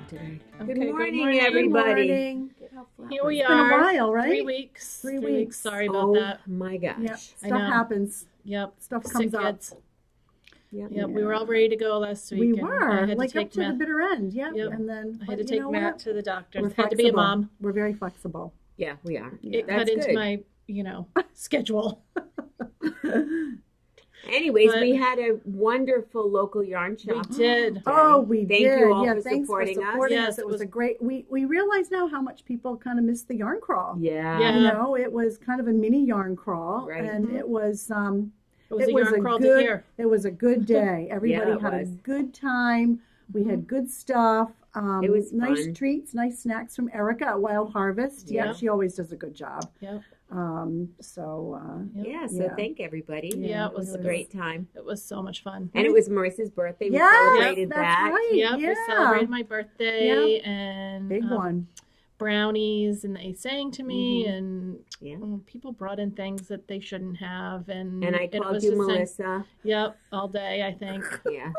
Today. Okay, good morning, everybody. Good morning. Here we It's are. been a while, right? 3 weeks. 3 3 weeks. Sorry about that. Oh my gosh. Yep. I Stuff know. happens. Yep. Stuff Sick comes up. kids. Yep. Yep. We were all ready to go last week. We and I were had like to take up to the Matt. bitter end. Yep. Yep. And then I had to but take you know Matt what? to the doctor. We're Had to be a flexible. mom. We're very flexible. Yeah, we are. Yeah. It cut That's into good. my, schedule. Anyways, But- we had a wonderful local yarn We shop. did. Oh, we Thank did. you all yeah, for thanks supporting for us. supporting Yes, us. It it was was- a great. We realize now how much people kind of miss the yarn crawl. Yeah. Yeah. You know, it was kind of a mini yarn crawl, Right. and Mhm. it was It was a yarn crawl to hear. It was a good day. Everybody it had a was. good time. We had good stuff. It was nice fun. treats, nice snacks from Erica at Wild Harvest. Yeah, Yeah. she always does a good job. Yep. So Yep. Yeah, so Yeah. thank everybody. Yeah, it It was was a great time. It was so much fun. And it was Marissa's birthday. We yes, celebrated that's that. right. Yep, yeah, we celebrated my birthday and big one. brownies, and they sang to me, Mhm. and Yeah. people brought in things that they shouldn't have, and And I it called was you just nice. Melissa. Yep, all day I think. Yeah.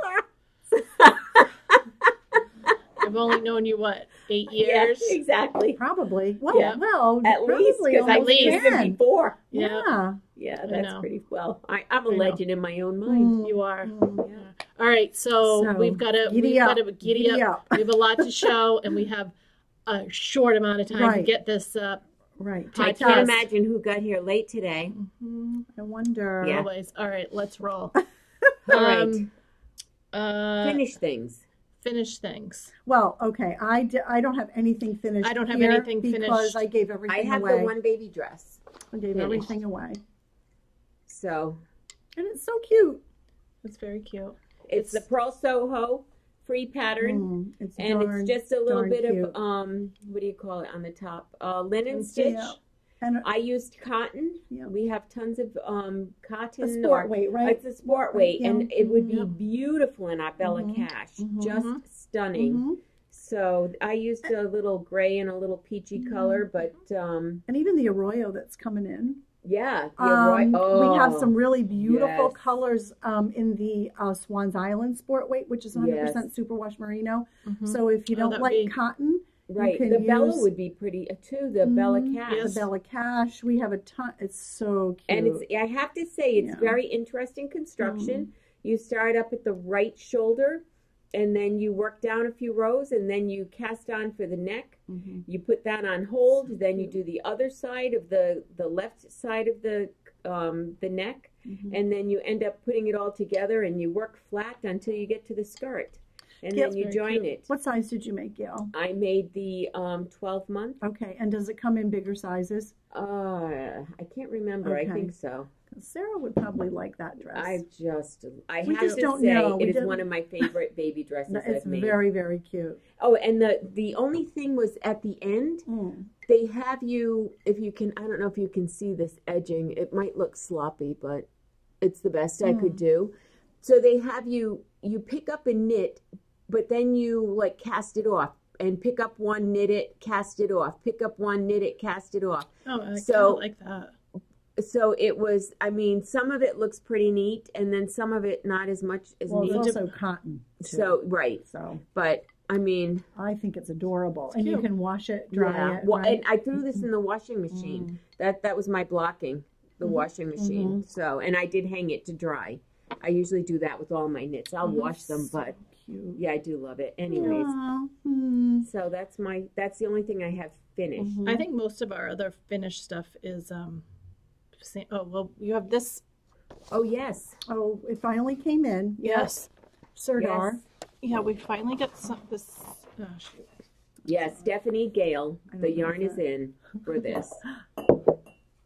I've only known you 8 Yeah, years. exactly. Probably. Well, Yeah. well, At least, probably because I almost leave even 10. before. Yeah, Yeah. Yeah, I that's know. pretty well. I'm a I know. legend in my own mind. you are. Mm. Yeah. All right, so we've got to giddy up. giddy up. We have a lot to show, and we have a short amount of time to Right. get this up. Right. I Podcast. can't imagine who got here late today. I wonder. Yeah. Always. All right, let's roll. All right. Finish. Finish things. Things. Well, okay. I don't have anything finished. I don't have here anything because finished. I gave I everything have away. the one baby dress. I gave finished. everything away, So and it's so cute. It's very cute. it's the Pearl Soho free pattern. It's And darn, it's just a little darn bit cute. of what do you call it on the top? Linen Yeah. stitch. And I used cotton. Yeah. We have tons of cotton. a sport weight, right? It's a sport weight, Yeah. and it would be Yep. beautiful in our Bella Mhm. Cash. Mhm. Just stunning. Mhm. So I used a little gray and a little peachy color, but And even the arroyo that's coming in. yeah, the We have some really beautiful yes. colors in the Swans Island sport weight, which is 100% Yes. superwash merino. Mhm. So if you Oh, don't that'd like be- cotton, right. can The Bella use- would be pretty too. The Bella Mhm. Cash. Yes. the Bella Cash, we have a ton. It's so cute. And it's I have to say it's Yeah. very interesting construction. You start up at the right shoulder and then you work down a few rows and then you cast on for the neck. Mhm. You put that on hold, then you do the other side of the left side of the neck, Mhm. and then you end up putting it all together and you work flat until you get to the skirt. And Yeah, then you very join cute. it. What size did you make, Gail? I made the 12 month. Okay, and does it come in bigger sizes? I can't remember. I Okay. think so. 'Cause Sarah would probably like that dress. I We have just to don't say know. We it is don't- one of my favorite baby dresses No, it's I've made. very, very cute. Oh, and the only thing was at the end, they have you, if you can, I don't know if you can see this edging. It might look sloppy, but it's the best I could do. So they have you pick up and knit, but then you like cast it off and pick up one, knit it, cast it off, pick up one, knit it, cast it off. Oh, I So- kind of like that. So it was, I mean, some of it looks pretty neat and then some of it not as much as Well, it's neat. also cotton. Too. So, right. So But I mean, I think it's adorable, and you cute. can wash it, dry yeah. it. Well, right? and I threw this in the washing machine. That was my blocking, the washing machine. So, and I did hang it to dry. I usually do that with all my knits. I'll wash them, but Cute. yeah, I do love it. Anyways, Aw, so that's the only thing I have finished. I think most of our other finished stuff is you have this. Oh yes, Oh, it finally came in. Yes. Sirdar. yes, Yeah, we finally got this. Oh, shoot. yes. Stephanie Gale, I the don't yarn know is in for this,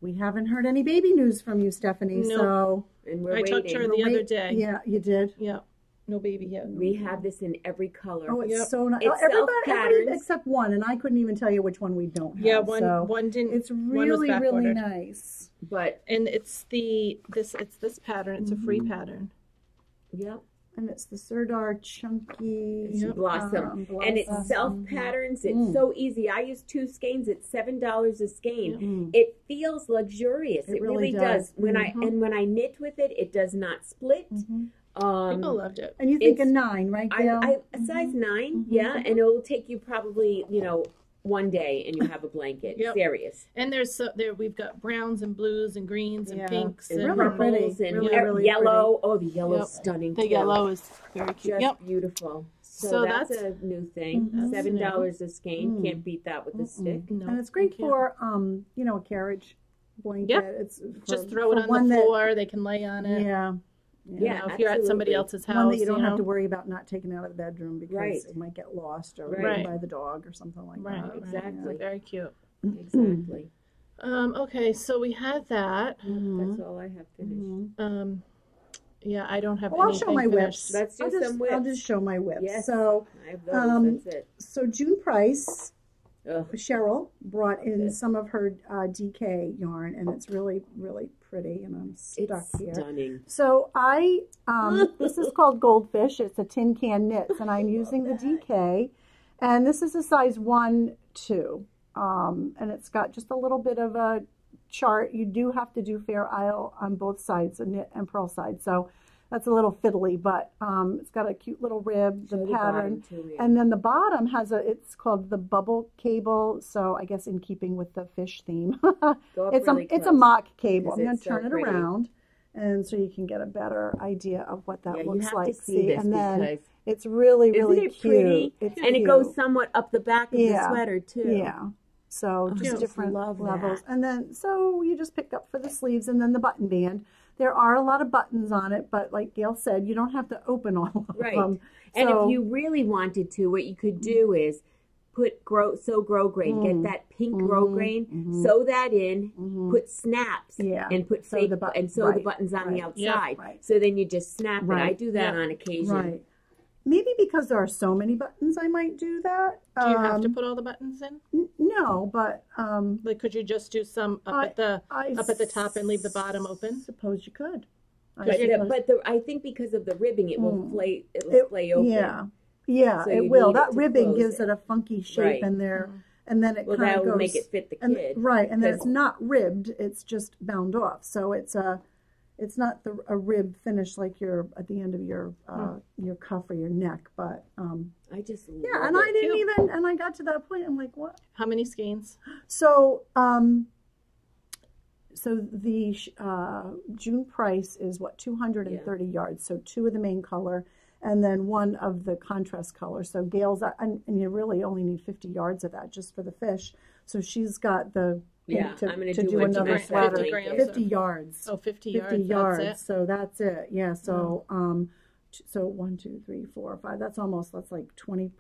We haven't heard any baby news from you, Stephanie. No. So and we're I waiting. talked to her the other day. Yeah, you did. Yeah. No baby yet. We have this in every color. Oh, it's Yep. so nice. It's Everybody self-patterns. except one, and I couldn't even tell you which one we don't have. Yeah, so one didn't. it's one was really, really back-ordered. nice. But And it's this pattern. It's a free pattern. yep. and it's the Sirdar Chunky Blossom. And it self-patterns. It's so easy. I use 2 skeins. It's $7 a skein. It feels luxurious. It really does. When I knit with it, it does not split. People loved it. And you think a 9, right, Gail? A size 9, yeah. And it will take you probably, one day and you have a blanket. Serious. And we've got browns and blues and greens and pinks and really purples and really yellow. Pretty. Oh, the yellow's stunning. The yellow is very cute. Just beautiful. So that's a new thing. $7 a skein. Can't beat that with a stick. No, and it's great for a carriage blanket. It's just throw it on the floor. They can lay on it. Yeah, if you're at somebody else's house, one that you don't have to worry about not taking out of the bedroom because it might get lost or eaten by the dog or something like that. Exactly. Very cute. Exactly. Okay, so we had that. That's all I have finished. Yeah, I don't have I'll anything show my finished. whips. Let's do some whips. I'll just show my whips. Yes, so I have those. That's it. So June Price, Cheryl brought in some of her DK yarn, and it's really, really pretty, and I'm stuck here. Stunning. So this is called Goldfish. It's a tin can knits, and I'm using the DK, and this is a size 1, 2, and it's got just a little bit of a chart. You do have to do Fair Isle on both sides, the knit and purl side, so that's a little fiddly, but it's got a cute little rib, the pattern, and then the bottom has it's called the bubble cable, so I guess in keeping with the fish theme. It's a mock cable. I'm going to turn it around, and so you can get a better idea of what that looks like. See, and then it's really, really cute. Pretty? It's and cute. It goes somewhat up the back of the sweater, too. Yeah. So just different levels. And then, so you just pick up for the sleeves and then the button band. There are a lot of buttons on it, but like Gail said, you don't have to open all of them. And if you really wanted to, what you could do is sew grosgrain, get that pink grosgrain, sew that in, put snaps, and put fake and sew the buttons on the outside. So then you just snap it. I do that on occasion. Maybe because there are so many buttons, I might do that. Do you have to put all the buttons in? No, but like, could you just do some up at the top and leave the bottom open? Suppose you could. I think because of the ribbing, it will flay. It'll flay open. Yeah, so it will. That ribbing gives it a funky shape in there, and then it that kind of goes. Will make it fit the kid. And then it's not ribbed; it's just bound off. So it's not a rib finish like you're at the end of your cuff or your neck, but I just and I didn't even, and I got to that point. I'm like, what? How many skeins? So the June Price is 230 yards. So 2 of the main color, and then 1 of the contrast color. So Gail's, and you really only need 50 yards of that just for the fish. So she's got the I'm going to do another sweater. 50 yards. Oh, 50 yards. That's it. So that's it. Yeah. So so 1, 2, 3, 4, 5. That's like 20%.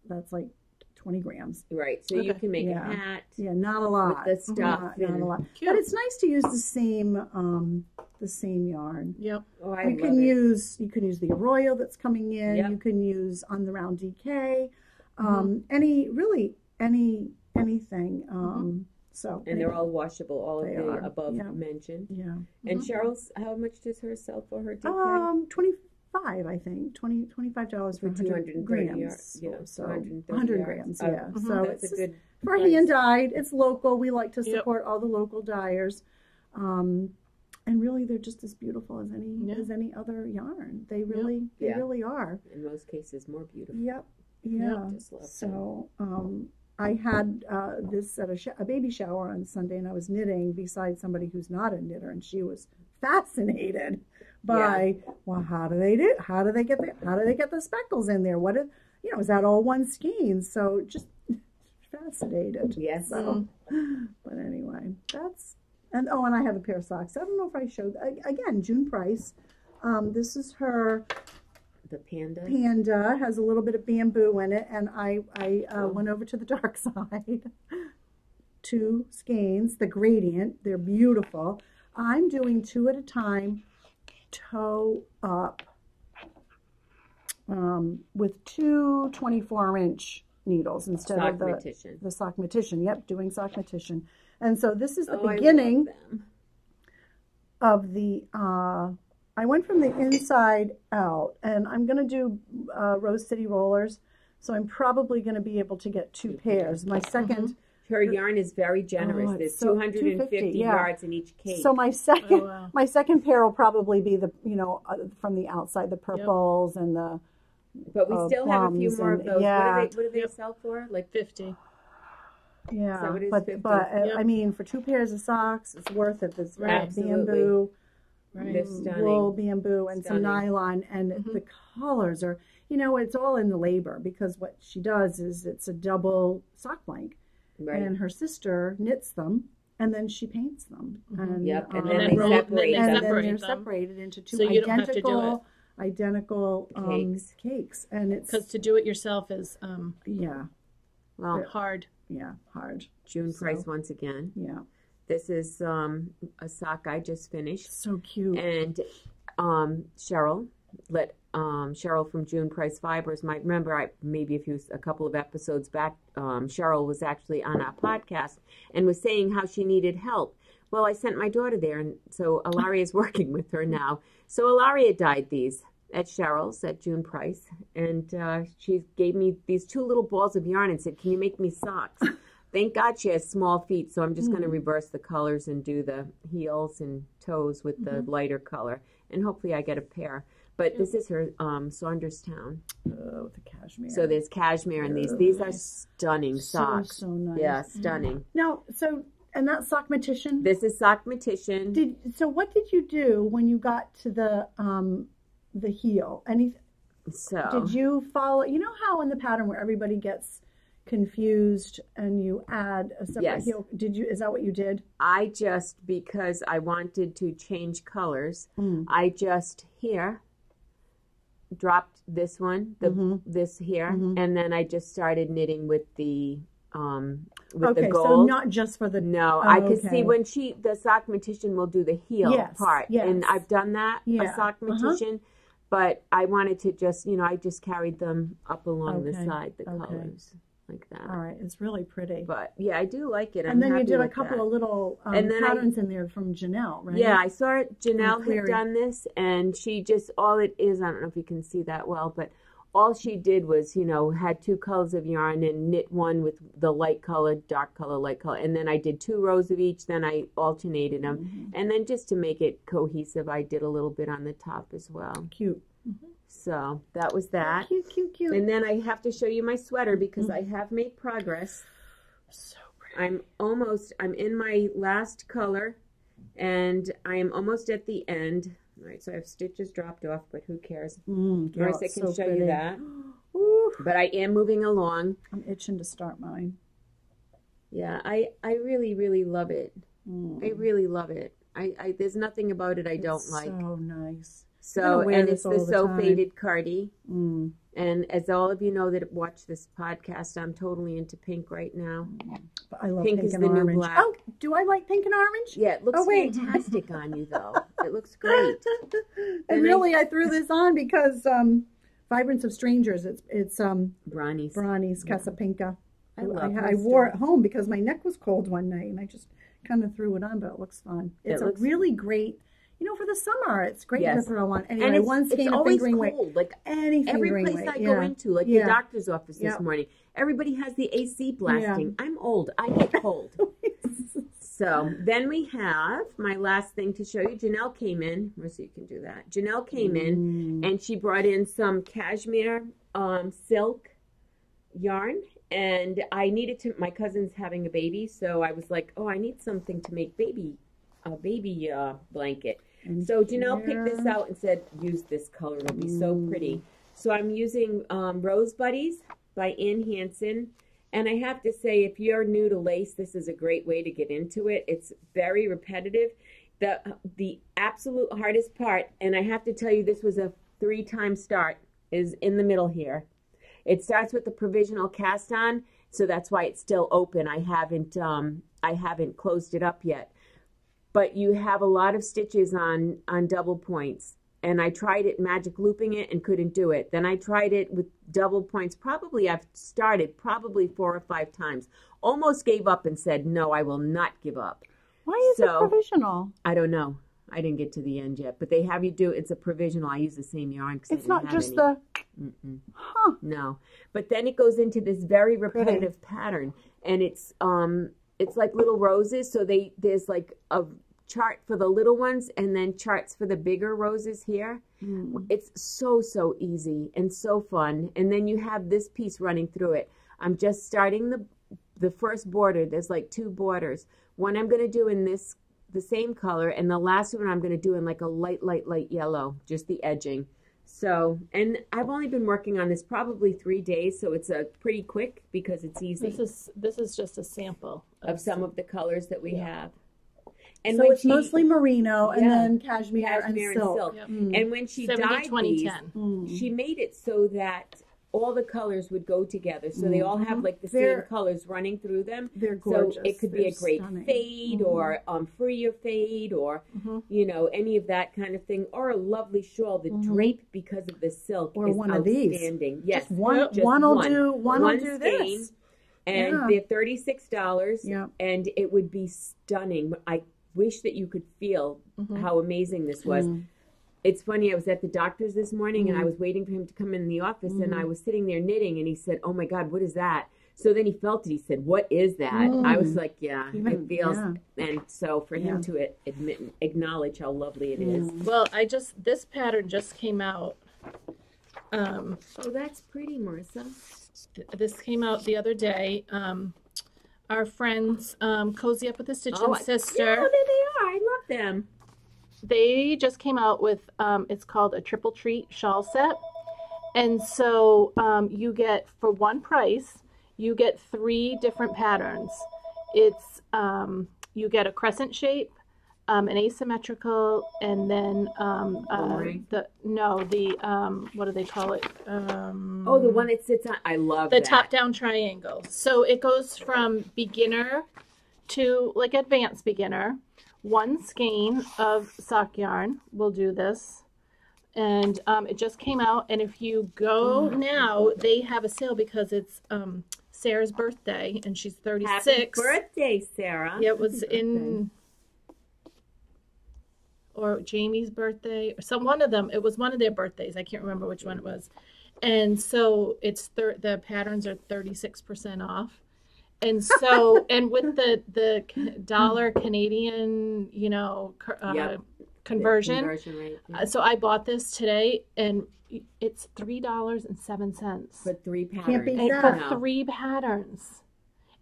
That's like 20 grams. Right. So you can make a hat. Yeah, not a lot. With the stuff. Not a lot. Cute. But it's nice to use the same yarn. Yep. Oh, you can use the arroyo that's coming in. Yep. You can use on the round DK. Anything. So and they're all washable, all of the above mentioned. Yeah. And Cheryl's, how much does her sell for her DK? 25, I think. $25 for 200 grams. So 100 grams. Yeah. So that's a good for hand dyed. It's local. We like to support all the local dyers. And really, they're just as beautiful as any other yarn. They really are. In most cases, more beautiful. Yep. Yeah. Just love so I had this at a baby shower on Sunday, and I was knitting beside somebody who's not a knitter, and she was fascinated by how do they get the speckles in there? Is that all one skein? So just fascinated. Yes. So, but anyway, and I have a pair of socks. I don't know if I showed again. June Price. This is her. The panda has a little bit of bamboo in it, and I went over to the dark side. 2 skeins, the gradient. They're beautiful. I'm doing 2 at a time, toe up, with 2 24-inch needles instead of the sock-metition. Yep, doing sock-metition. And so this is the beginning of the I went from the inside out, and I'm going to do Rose City Rollers, so I'm probably going to be able to get 2 pairs. My second... Her yarn is very generous. There's 250 yards in each cake. So my second pair will probably be the, from the outside, the purples and the But we still have a few more of those. Yeah. What do they sell for? Like 50. Yeah, So it is but 50. I mean, for 2 pairs of socks, it's worth it. This Absolutely. bamboo, They're stunning. wool bamboo, and some Stunning. nylon, and the colors are, it's all in the labor, because what she does is it's a double sock blank, Right. and her sister knits them, and then she paints them. And, Yep, and then then they they roll- separate and and them. then they're them. separated into 2 So you don't have to do it. identical Cakes. and it's Because to do it yourself is Well, hard. hard. June So- Price once again. Yeah, This is a sock I just finished. so cute. And Cheryl from June Price Fibers might remember, a couple of episodes back, Cheryl was actually on our podcast and was saying how she needed help. Well, I sent my daughter there, and so Ilaria is working with her now. So Ilaria dyed these at Cheryl's at June Price, and she gave me these 2 little balls of yarn and said, "Can you make me socks?" Thank God she has small feet, so I'm just going to reverse the colors and do the heels and toes with the lighter color, and hopefully I get a pair. But this is her Saunderstown. Oh, the cashmere. So there's cashmere in these. These are stunning socks. So nice. Yeah, stunning. Now, and that's Sockmatician. This is Sockmatician. So what did you do when you got to the heel? Did you follow? You know how in the pattern where everybody gets confused and you add a separate heel? Is that what you did? I just, because I wanted to change colors, I just dropped this one, this here, and then I just started knitting with the the gold. So not just for the I could see when the Sockmatician will do the heel part, yes. and I've done that a Sockmatician, but I wanted to just I just carried them up along the side, the colors like that. All right, it's really pretty. But yeah, I do like it. And then you did a couple of little patterns in there from Janelle, right? Yeah, I saw Janelle had done this, and she just, all it is, I don't know if you can see that well, but all she did was, had 2 colors of yarn and knit one with the light color, dark color, light color, and then I did 2 rows of each, then I alternated them, and then just to make it cohesive, I did a little bit on the top as well. Cute. So that was that. Cute. And then I have to show you my sweater because I have made progress. So pretty. I'm in my last color, and I am almost at the end. All right, so I have stitches dropped off, but who cares? First, I can show you that. But I am moving along. I'm itching to start mine. Yeah, I really, really love it. I really love it. There's nothing about it I don't like. So nice. So, and it's the So Faded Cardi. And as all of you know that watch this podcast, I'm totally into pink right now. But I love pink is and the orange. new black. Oh, do I like pink and orange? Yeah, it looks fantastic on you, though. It looks great. And really, I threw this on because Vibrance of Strangers. It's Bronnie's Casapinka. I wore it home because my neck was cold one night, and I just kind of threw it on, but it looks fun. It's a really great. For the summer, it's great to throw on. Anyway, and one skein of fingering weight. Like anything every place I go into, like the doctor's office this morning, everybody has the AC blasting. I'm old. I get cold. So then we have my last thing to show you. Janelle came in. Marissa, you can do that. Janelle came in, and she brought in some cashmere silk yarn. And I needed to, my cousin's having a baby, so I was like, I need something to make a baby blanket. So Janelle picked this out and said, use this color, it'll be so pretty. So I'm using Rose Buddies by Ann Hansen. And I have to say, if you're new to lace, this is a great way to get into it. It's very repetitive. The absolute hardest part, and I have to tell you, this was a 3-time start, is in the middle here. It starts with the provisional cast on, so that's why it's still open. I haven't closed it up yet. But you have a lot of stitches on double points. And I tried it magic looping it and couldn't do it. Then I tried it with double points. I've started 4 or 5 times. Almost gave up and said, no, I will not give up. Why is it provisional? I don't know. I didn't get to the end yet, but they have you do, it's a provisional. I use the same yarn. It's not just the, huh. No, but then it goes into this very repetitive pattern, and it's like little roses. So there's like a chart for the little ones, and then charts for the bigger roses here. It's so easy and so fun. And then you have this piece running through it. I'm just starting the first border. There's like 2 borders. One I'm going to do in the same color, and the last one I'm going to do in like a light yellow, just the edging. So, and I've only been working on this probably 3 days, so it's pretty quick because it's easy. This is just a sample of some of the colors that we have. And so it's mostly merino and then cashmere and silk. Yep. And when she dyed 2010. these, she made it so that all the colors would go together. So they all have like the same colors running through them. They're gorgeous. So it could be a great fade or freer fade or, you know, any of that kind of thing. Or a lovely shawl. The drape, because of the silk, or is one outstanding. Of these. Yes. Just one will do this. And they're $36. Yeah. And it would be stunning. I wish that you could feel how amazing this was. It's funny, I was at the doctor's this morning and I was waiting for him to come in the office and I was sitting there knitting and he said, "Oh my God, what is that?" So then he felt it. He said, "What is that?" I was like, yeah, it feels. And so for him to acknowledge how lovely it is. Well, this pattern just came out. Oh, that's pretty, Marissa. This came out the other day. Our friends, Cozy Up with the Stitching Sister. Yeah, there they are. I love them. They just came out with, it's called a Triple Treat shawl set. And so you get, for one price, you get 3 different patterns. It's, you get a crescent shape, an asymmetrical, and then what do they call it? The one that sits on. I love the top-down triangle. So it goes from beginner to like advanced beginner. 1 skein of sock yarn will do this, and it just came out. And if you go now, they have a sale because it's Sarah's birthday, and she's 36. Happy birthday, Sarah! Yeah, it was or Jamie's birthday, or one of them. It was one of their birthdays. I can't remember which one it was. And so it's the patterns are 36% off. And so, and with the dollar Canadian, you know, conversion rate. So I bought this today, and it's $3.07 for 3 patterns. Can't beat that. For 3 patterns.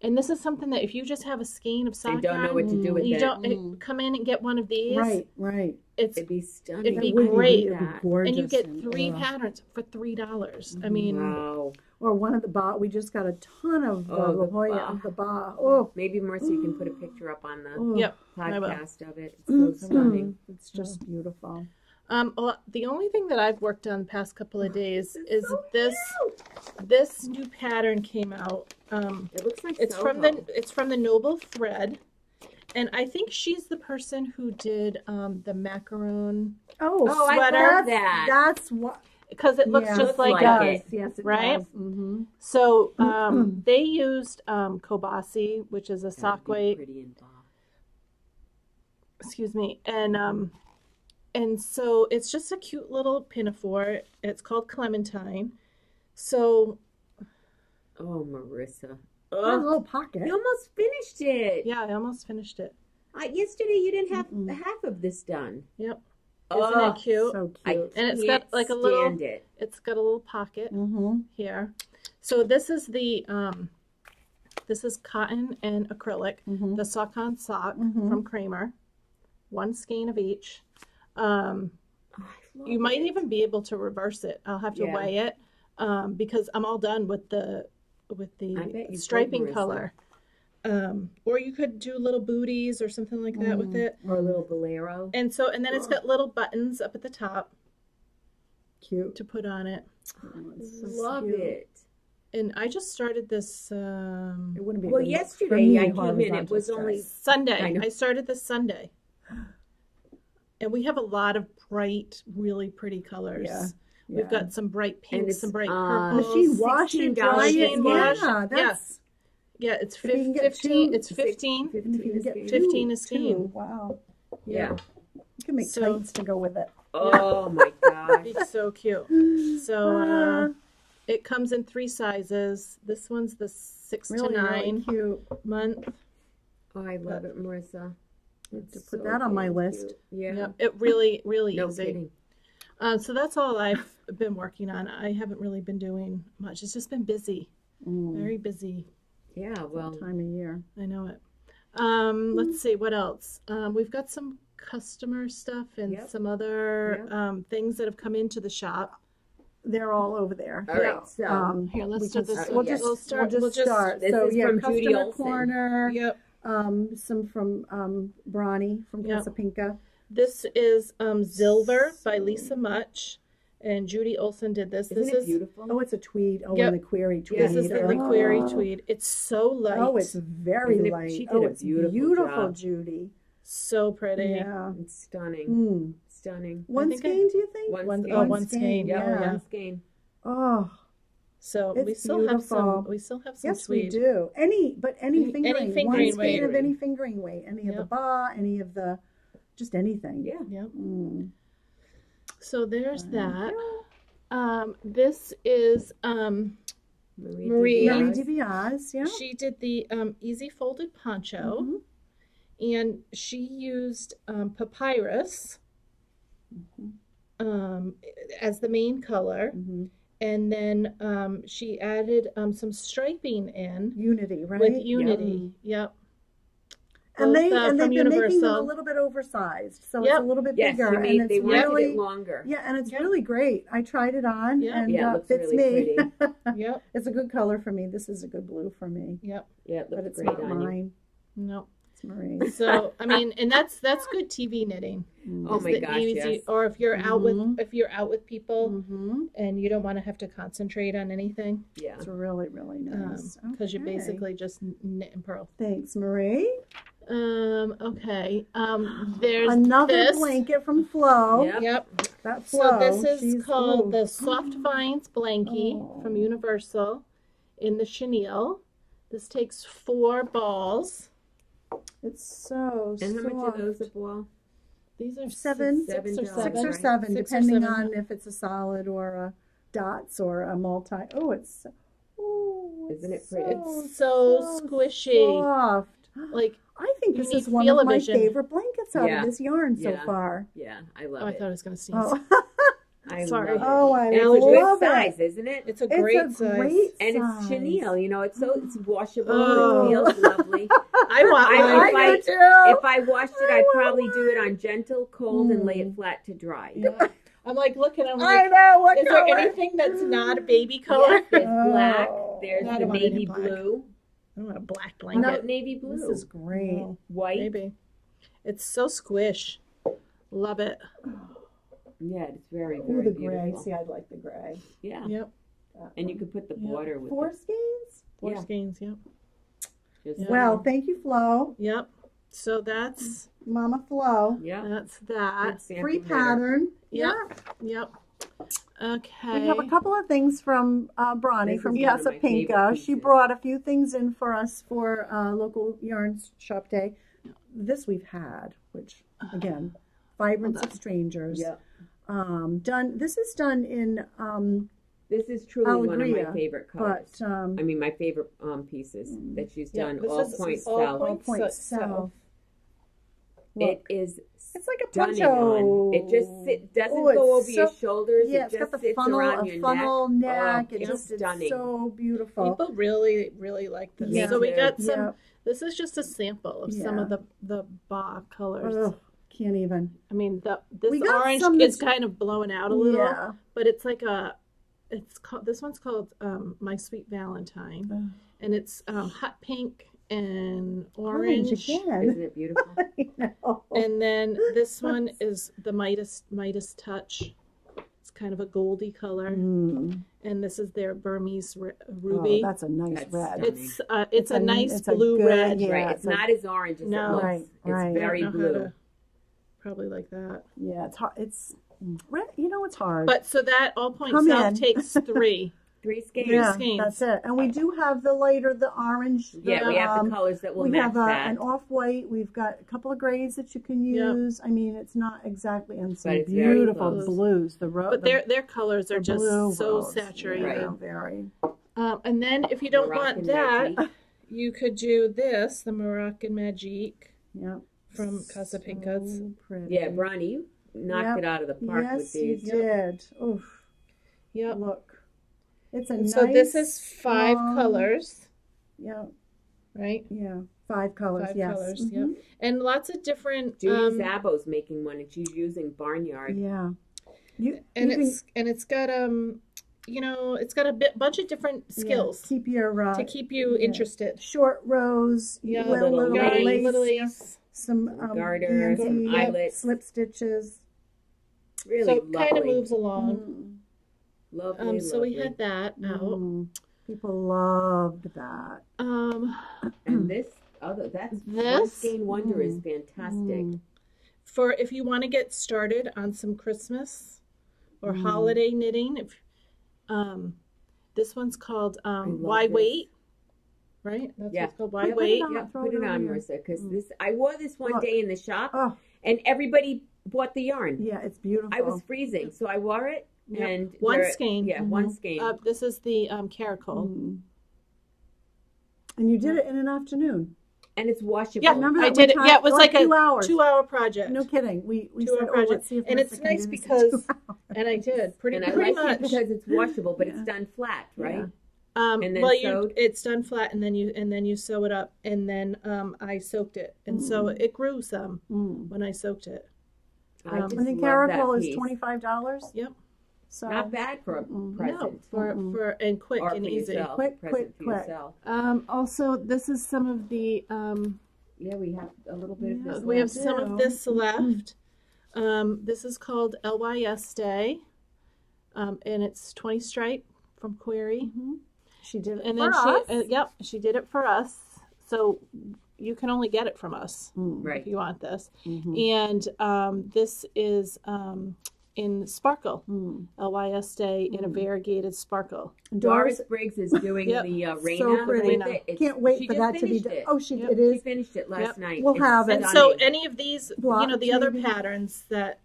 And this is something that if you just have a skein of sock yarn, know what to do with you don't come in and get one of these. Right. It'd be stunning. It'd be great. It'd be gorgeous. And you get 3 patterns for $3. I mean, wow. Or one of the ba. We just got a ton of La Jolla, the ba. Oh, maybe more so you can put a picture up on the podcast of it. It's so stunning. It's just beautiful. Well, the only thing that I've worked on the past couple of days is this new pattern came out. It looks like it's from the Noble Thread, and I think she's the person who did the macaroon sweater. I love that. That's what. Because it looks just like it. Yes, it right? does. Mm-hmm. So they used Kobasi, which is a sock weight. Excuse me, and so it's just a cute little pinafore. It's called Clementine. So, oh, Marissa, a little pocket. You almost finished it. Yeah, I almost finished it. Yesterday you didn't have half of this done. Yep. Isn't it cute? So cute. And it's got like a little. It's got a little pocket here. So this is the this is cotton and acrylic. The sock on sock from Kramer. 1 skein of each. You might even be able to reverse it. I'll have to weigh it because I'm all done with the striping color. Or you could do little booties or something like that with it. Or a little bolero. And then it's got little buttons up at the top. Cute. To put on it. Love it. And I just started this. It wouldn't be yesterday I came in. It was only Sunday. I started this Sunday. And we have a lot of bright, really pretty colors. Yeah. We've got some bright pinks, some bright purples. Machine wash and dry it. Yeah, it's 15. It's 15. 15 a skein. Wow. Yeah. You can make tights to go with it. Oh my gosh. It's so cute. So it comes in 3 sizes. This one's the 6 to 9 really cute month. Oh, I love it, Marissa. To put that on my list. Yeah. Yep. It really No easy. kidding. So that's all I've been working on. I haven't really been doing much. It's just been busy. Very busy. Yeah, well. Time of year. I know it. Let's see, what else? We've got some customer stuff and some other things that have come into the shop. They're all over there. All right, so Here, let's do this. We'll just start. This So is from Judy customer Olson. corner. Yep. Some from Bronny from Casapinka. This is Silver by Lisa Much, and Judy Olson did this. Isn't this it is beautiful? Oh, it's a tweed. Oh, Yep. and the query tweed. This is the query tweed. It's so light. Oh, it's very Isn't it- light. she did Oh, a it's beautiful beautiful, job. Judy. so pretty. Yeah. It's stunning. Mm. Stunning. One think skein, do you think? One skein. Oh, one skein. Yeah, Yeah. one skein. Oh, So It's we still have some. beautiful. We still have some yes, tweed. we do. Any fingering. Any fingering One skein of weight. any fingering weight. Any of the Yep. ba, any of the, just anything. Yeah. Yep. Mm. So there's that. This is Marie. Diaz. Marie DiBiase, yeah. She did the easy folded poncho, Mhm. and she used papyrus as the main color, Mhm. and then she added some striping in Unity, right? with Unity. Yep. And Both, they've from been making them a Universal. little bit oversized, so Yep. it's a little bit Yes, bigger, they and it's wanted really it longer. yeah, and it's Yep. really great. I tried it on, Yep. and Yeah, it looks fits really me. Yep. It's a good color for me. This is a good blue for me, Yep. Yeah, it but looks it's great not on you. mine. No. It's Marie's. So I mean, and that's good TV knitting. Oh Is my the gosh, easy- yes. Or if you're out Mhm. with people Mm-hmm. and you don't want to have to concentrate on anything, Yeah. It's really, really nice. because you Okay. basically just knit and purl. Thanks, Marie. Okay. There's Another this. blanket from Flo. Yep. Yep. That So Flo. this is she's- called ooh. the Soft Vines Blankie Oh. from Universal in the chenille. This takes 4 balls. It's so And how much are soft. those a ball? These are Seven. six or $7, seven. 6 or right? 7, 6 or depending 7. on if it's a solid or a dots or a multi. Oh, it's Isn't it pretty? It's so squishy. Soft. Like, I think you this need is one of my feel-o-vision. favorite blankets out Yeah. of this yarn so Yeah. far. Yeah, I love I it. thought I was going to sneeze. Oh, I Sorry. love it. oh I And it's a good love size, it. isn't it? It's a It's great a size. great And it's size. chenille, you know, it's washable, Oh. it feels lovely. I want I one. like- do too. If I washed it, I I'd want probably do it on gentle cold and lay Mm. it flat to dry. Yeah. I'm like looking. I'm I like, know what is there color. anything that's not a baby color? Yes, there's black, Oh. there's I the don't want any navy black. blue. I don't want a black How blanket. about navy blue? This is great. No, White. maybe. It's so squish. Love it. Yeah, it's very, Ooh, very the gray. beautiful. See, I'd like the gray. Yeah. Yep. And you could put the Yeah. border with 4 it. skeins? 4 Yeah. skeins. Yep. Just Yeah. Well, thank you, Flo. Yep. So that's Mama Flo. yeah. that. Good sample Free knitter. pattern. Yep. Yeah. Yep. Okay. We have a couple of things from Bronny This from is one of my favorite Casapinka. She pieces. brought a few things in for us for local yarn shop day. This we've had, which again, Vibrance of Strangers. Yeah. Done. This is done in This is truly one of Allegria, my favorite colors. but I mean, my favorite pieces that she's Yeah, done. this All is points all south. points. point So- south. It Look, is it's like a stunning poncho. on. It just doesn't Oh, it's go over your so- shoulders. Yeah, it it's just got the sits funnel, around a your funnel neck. Oh, It it's just is stunning. so beautiful. People really like this. Yeah. So we Me got too. some. Yeah. This is just a sample of some Yeah. of the Ba colors. Ugh, can't even. I mean, We this got orange some is that's- kind of blowing out a little, Yeah. but it's like it's called. This one's called My Sweet Valentine, Ugh. and it's hot pink and orange. again. Isn't it beautiful? I know. And then this one is the Midas Touch. It's kind of a goldy color, Mm. and this is their Burmese Oh, ruby. that's a nice That's red. stunning. It's a nice it's a blue good- red. yeah, Right. It's like- not as orange as No. it looks. Right, It's right. very I don't know blue. how to- probably like that. Yeah, it's hard. It's red. You know, it's hard. But so that all point Come south in. takes 3. 3 skeins. Yeah, skeins. that's it. And we do have the lighter, the orange. Yeah, we have the colors that will we match have that. an off-white. We've got a couple of grays that you can use. I mean, it's not exactly, and some But it's very beautiful close. blues. But their colors are just so saturated. Yeah, very. And then if you don't Moroccan want that, Magique. you could do this, the Moroccan Magique Yeah. from Casa Pinkas. So pretty. Yeah, Bronny, you knocked it out of the park with Yes, you these. did. Oof. Yep. Look. It's a And nice. so this is 5 long- colors, Yeah. right? Yeah. 5 colors. 5 yes. colors, Mhm. yep. And lots of different. Judy Zabo's making one, and she's using Barnyard. Yeah. And it's got it's got a bunch of different skills keep your to keep you interested. short rows. Yeah, little lace. little lace. Some garters, some handsy eyelets. slip stitches. Really So it kind of lovely. moves along. Lovely, So we lovely. had that out. People loved that. And that's One Skein Wonder is fantastic. For if you want to get started on some Christmas or holiday knitting, if this one's called Why this. Wait, right? That's what it's called. Why Wait? Yeah, put it on, Marissa, because I wore this one Look. day in the shop, Oh, and everybody bought the yarn. yeah, it's beautiful. I was freezing, so I wore it, Yep. and One skein. Yeah, one skein. This is the Caracol. And you did it in an afternoon. And it's washable. Yeah, Remember I that did it. one Yeah, time? it was Like like 2 hours. a 2-hour project. No kidding. We 2-hour said, project. let's see if And Marissa it's can nice do this in because, 2 hours. and I did pretty And I pretty like much it because it's washable, but it's done flat, right? Yeah. And then well, sewed? it's done flat, and then you sew it up, and then I soaked it, and so it grew some when I soaked it. I just I think love that Caracol is piece. $25. Yep. So Not bad for a present. No, for and quick or and for easy. yourself. Quick, present quick, for quick. yourself. Also, this is some of the Yeah, we have a little bit of this. we have left. some of this left. This is called LYS Day, and it's 20 stripe from Query. she did it And for then us. she did it for us. So you can only get it from us Right. if you want this. And this is in Sparkle, LYS Day in a variegated Sparkle. Doris Briggs is doing Yep. the Raina So pretty. with it. It's- Can't wait she for just that to be finished done. it. Oh, it She is. finished it last night. We'll It's have it. And so stunning. any of these, Block, the other maybe. patterns that,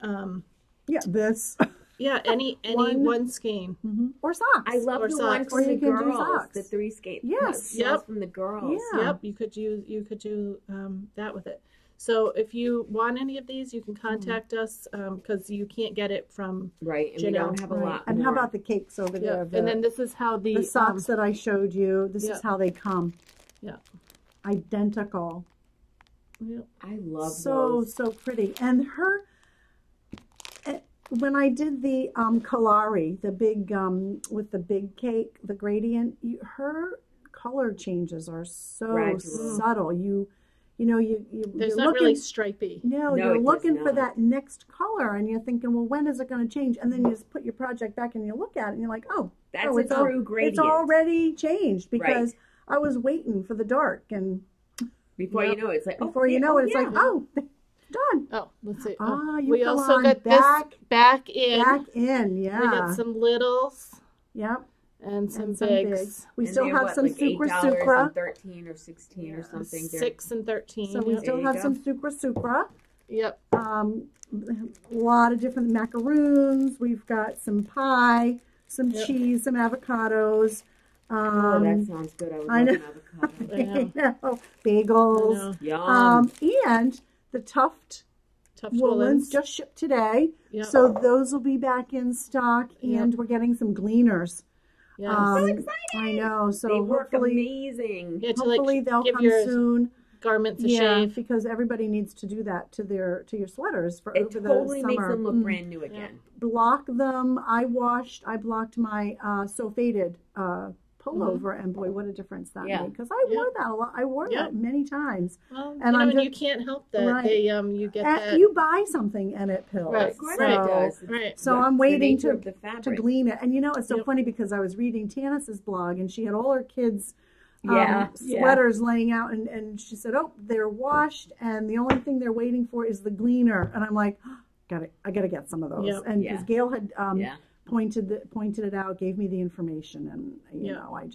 Yeah, this. any one skein. Or socks. I love or the socks. one Or from you the can do girls, socks. the 3 skein. Yes. Yep. From the girls. Yeah. Yep, you could do that with it. So if you want any of these, you can contact us because you can't get it from Right, and we Janelle. don't have a Right. lot And more. how about the cakes over there? and then this is how the socks that I showed you. This yeah. is how they come. Yeah. Identical. I love So those. so pretty. And her when I did the Kalari, the big with the big cake, the gradient, her color changes are so Gradual. subtle. You There's you're not looking, really stripy. No, No, you're it does looking for not. that next color, and you're thinking, well, when is it going to change? And then you just put your project back and you look at it, and you're like, oh, That's oh, a it's true gradient. It's already changed because Right. I was waiting for the dark, and Before you know it, it's like, before you know it, it's like, oh, done. Oh, let's see. Ah, you we go also on got back- this back in. Back in, yeah. We got some littles Yep. and some And some bigs. bigs. We and still they're have what, some like Sucra $8 Sucra. and 13 or 16 or something. They're- 6 and 13. So we yep. still you have go. some Sucra Sucra. Yep. A lot of different macaroons. We've got some pie, some Yep. cheese, some avocados. Oh, that sounds good. I would I love know. an avocado. I know. Bagels. I know. Yum. And the Tuft Tough woolens woolens. just shipped today. Yep. So those will be back in stock, and Yep. we're getting some gleaners. Yes. So excited. I know. So They work hopefully, amazing. Yeah, to hopefully like they'll give come your soon. garments a Yeah, shave. because everybody needs to do that to your sweaters for It over totally the makes summer. them look brand new again. Block them. I blocked my so faded pullover, and boy, what a difference that Yeah. made. Because I wore that a lot. I wore Yeah. that many times. Well, And I'm and you just- can't help that. Right. They you get And that. you buy something and it pills. Right, Of course so, it does. Right. So That's I'm the waiting nature of the to fabric. glean it. And it's so Yep. funny because I was reading Tanis's blog, and she had all her kids' Yeah, sweaters laying out, and she said, oh, they're washed, and the only thing they're waiting for is the gleaner. And I'm like, I gotta get some of those. Yep. And because Yeah. Gail had Yeah. pointed it out, gave me the information, and you know, it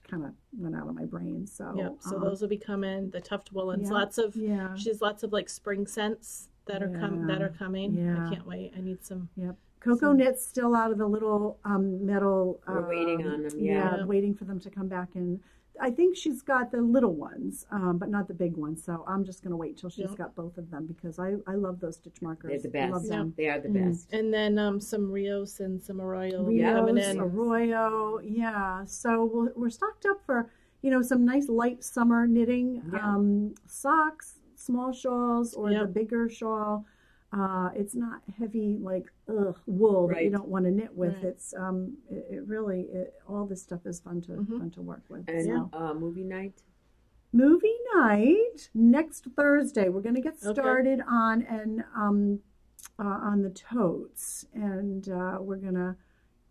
kind of went out of my brain. So so those will be coming. The Tuft Woolens, yeah. She has lots of like spring scents that are coming. Yeah. I can't wait. I need some. Yep. Cocoa Knit's still out of the little metal. We're waiting on them. Yeah, waiting for them to come back in. I think she's got the little ones, but not the big ones. So I'm just going to wait till she's got both of them, because I love those stitch markers. They're the best. I love them. They are the best. And then some Rios and some Arroyo. Arroyo, yeah. So we're stocked up for, you know, some nice light summer knitting, socks, small shawls, or the bigger shawl. It's not heavy like wool that you don't want to knit with. It's it really all this stuff is fun to work with. And movie night. Movie night next Thursday. We're going to get started on the totes, and we're going to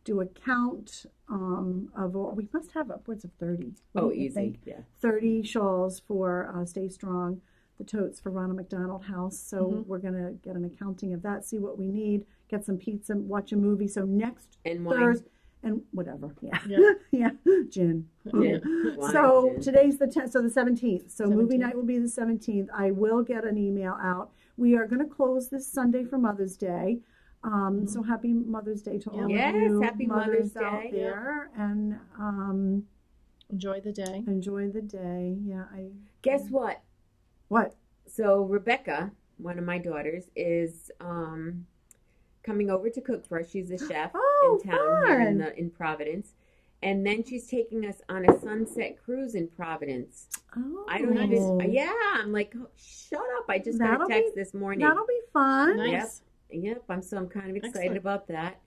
do a count of all. We must have upwards of 30. Oh, easy. 30 shawls for Stay Strong. The totes for Ronald McDonald House. So we're going to get an accounting of that, see what we need, get some pizza, watch a movie. So next Thursday, and whatever. Yeah. Gin. So today's the 10th, so the 17th. So 17th. Movie night will be the 17th. I will get an email out. We are going to close this Sunday for Mother's Day. So happy Mother's Day to all of you. Happy Mother's Day out there. And enjoy the day. Enjoy the day. Yeah. Guess what? What? So Rebecca, one of my daughters, is coming over to cook for us. She's a chef in town here in Providence. And then she's taking us on a sunset cruise in Providence. Oh, I don't even. Yeah, I'm like, shut up! I just got a text this morning. That'll be fun. Nice. Yep. I'm kind of excited about that.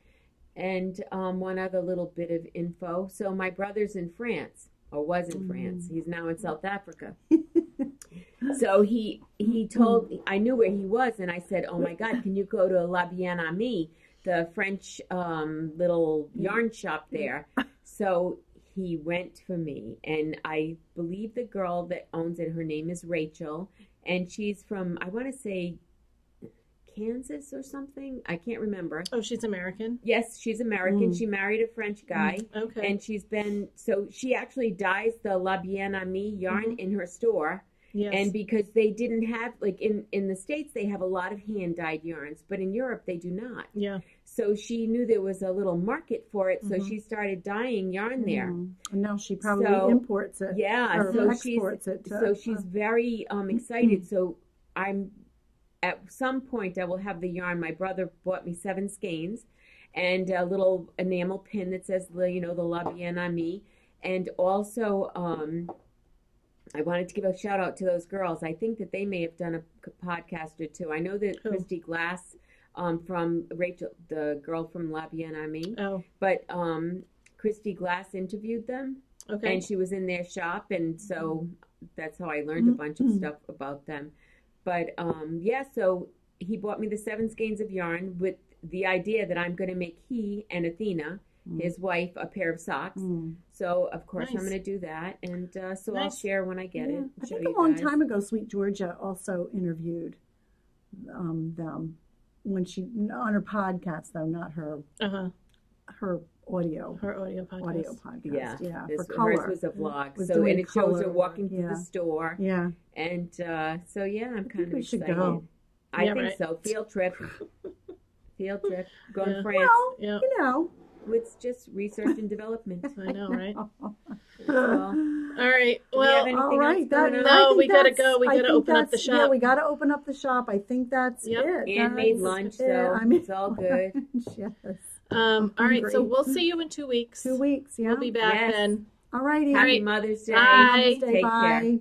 And one other little bit of info. So my brother's in France, or was in France. He's now in South Africa. So he told, I knew where he was, and I said, oh my God, can you go to La Bien Amie, the French little yarn shop there? So he went for me, and I believe the girl that owns it, her name is Rachel, and she's from, I want to say, Kansas or something. I can't remember. Oh, she's American? Yes, she's American. She married a French guy. Okay. And she actually dyes the La Bien Amie yarn in her store. Yes. And because they didn't have, like in the States, they have a lot of hand-dyed yarns, but in Europe, they do not. Yeah. So she knew there was a little market for it, so she started dyeing yarn there. And now she probably imports it. Yeah, or so exports it. She's very excited. So at some point, I will have the yarn. My brother bought me 7 skeins and a little enamel pin that says, the La Bien Amie. And also, I wanted to give a shout out to those girls. I think that they may have done a podcast or two. I know that Christy Glass from Rachel, the girl from La Bien Amie. Oh. But Christy Glass interviewed them. Okay. And she was in their shop, and so that's how I learned a bunch of stuff about them. But so he bought me the 7 skeins of yarn with the idea that I'm going to make he and Athena, his wife, a pair of socks. So of course I'm going to do that, and so I'll share when I get it. I think a long time ago, Sweet Georgia also interviewed them when she on her podcast, though, not her her audio podcast. Yeah. For color. Hers was a vlog, and it shows her walking through the store. Yeah, and I'm kind of excited. Go. I think so. Field trip. Go to France. Well, it's just research and development. I know, right? All right. Well, all right. We gotta go. We gotta open up the shop. Yeah, we gotta open up the shop. I think that's it. And made lunch, so it's all good. Yes. All right. So we'll see you in 2 weeks. 2 weeks. Yeah. We'll be back then. All righty. Happy Mother's Day. Bye. Take care.